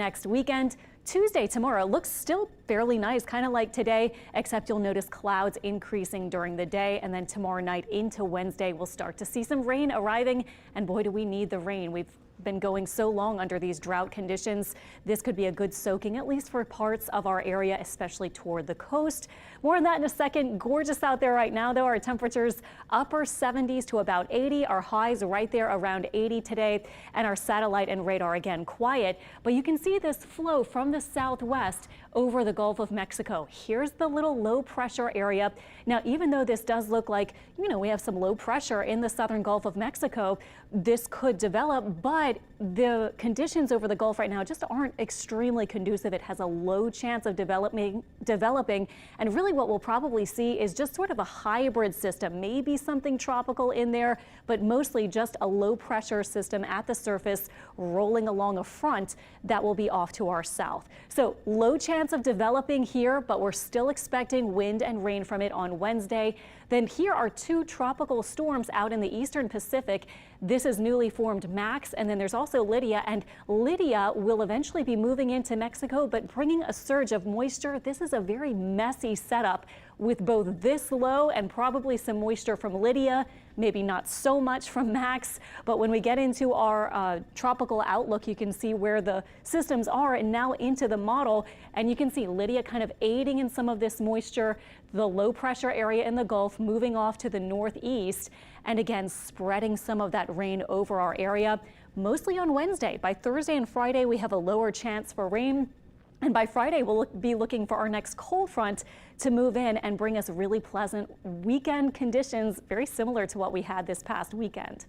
Next weekend, Tuesday tomorrow looks still fairly nice, kind of like today, except you'll notice clouds increasing during the day. And then tomorrow night into Wednesday, we'll start to see some rain arriving. And boy, do we need the rain. We've been going so long under these drought conditions. This could be a good soaking, at least for parts of our area, especially toward the coast. More on that in a second. Gorgeous out there right now, though. Our temperatures upper 70s to about 80. Our highs right there around 80 today. And our satellite and radar again quiet. But you can see this flow from the southwest over the Gulf of Mexico. Here's the little low pressure area. Now, even though this does look like, we have some low pressure in the southern Gulf of Mexico, this could develop, but the conditions over the Gulf right now just aren't extremely conducive. It has a low chance of developing, and really what we'll probably see is just sort of a hybrid system, maybe something tropical in there, but mostly just a low pressure system at the surface rolling along a front that will be off to our south. So low chance of developing here, but we're still expecting wind and rain from it on Wednesday. Then here are two tropical storms out in the eastern Pacific. This is newly formed Max, and then there's also Lydia, and Lydia will eventually be moving into Mexico, but bringing a surge of moisture. This is a very messy setup with both this low and probably some moisture from Lydia, maybe not so much from Max. But when we get into our tropical outlook, you can see where the systems are and now into the model. And you can see Lydia kind of aiding in some of this moisture, the low pressure area in the Gulf moving off to the northeast, and again spreading some of that rain over our area, mostly on Wednesday. By Thursday and Friday, we have a lower chance for rain. And by Friday, we'll be looking for our next cold front to move in and bring us really pleasant weekend conditions, very similar to what we had this past weekend.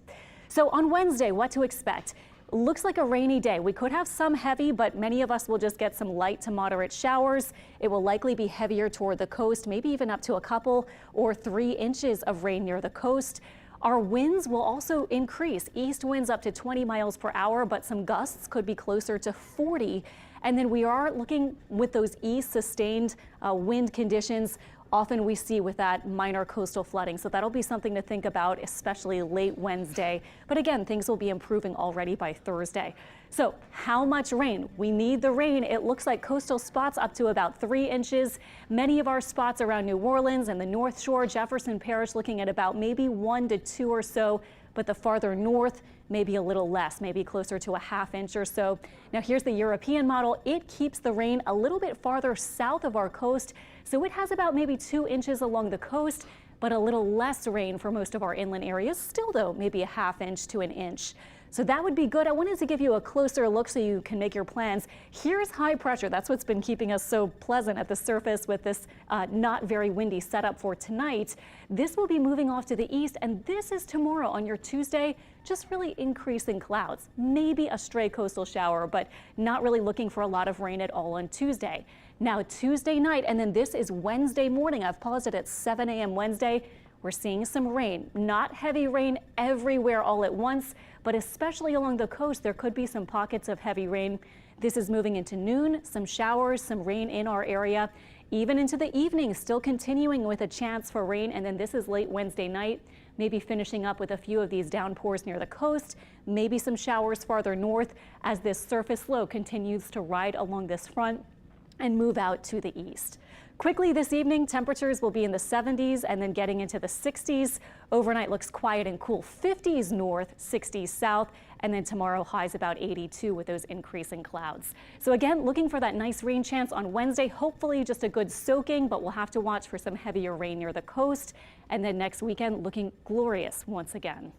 So on Wednesday, what to expect? Looks like a rainy day. We could have some heavy, but many of us will just get some light to moderate showers. It will likely be heavier toward the coast, maybe even up to a couple or 3 inches of rain near the coast. Our winds will also increase. East winds up to 20 miles per hour, but some gusts could be closer to 40. And then we are looking with those east sustained wind conditions. Often we see with that minor coastal flooding. So that'll be something to think about, especially late Wednesday. But again, things will be improving already by Thursday. So how much rain? We need the rain. It looks like coastal spots up to about 3 inches. Many of our spots around New Orleans and the North Shore, Jefferson Parish, looking at about maybe 1 to 2 or so. But the farther north, maybe a little less, maybe closer to a ½ inch or so. Now here's the European model. It keeps the rain a little bit farther south of our coast. So it has about maybe 2 inches along the coast, but a little less rain for most of our inland areas. Still though, maybe a ½ inch to 1 inch. So that would be good. I wanted to give you a closer look so you can make your plans. Here's high pressure. That's what's been keeping us so pleasant at the surface with this not very windy setup for tonight. This will be moving off to the east, and this is tomorrow on your Tuesday. Just really increasing clouds, maybe a stray coastal shower, but not really looking for a lot of rain at all on Tuesday. Now Tuesday night, and then this is Wednesday morning. I've paused it at 7 a.m. Wednesday. We're seeing some rain, not heavy rain everywhere all at once, but especially along the coast, there could be some pockets of heavy rain. This is moving into noon, some showers, some rain in our area, even into the evening, still continuing with a chance for rain. And then this is late Wednesday night, maybe finishing up with a few of these downpours near the coast, maybe some showers farther north as this surface low continues to ride along this front and move out to the east. Quickly this evening, temperatures will be in the 70s and then getting into the 60s. Overnight looks quiet and cool, 50s north, 60s south, and then tomorrow highs about 82 with those increasing clouds. So again, looking for that nice rain chance on Wednesday, hopefully just a good soaking, but we'll have to watch for some heavier rain near the coast. And then next weekend looking glorious once again.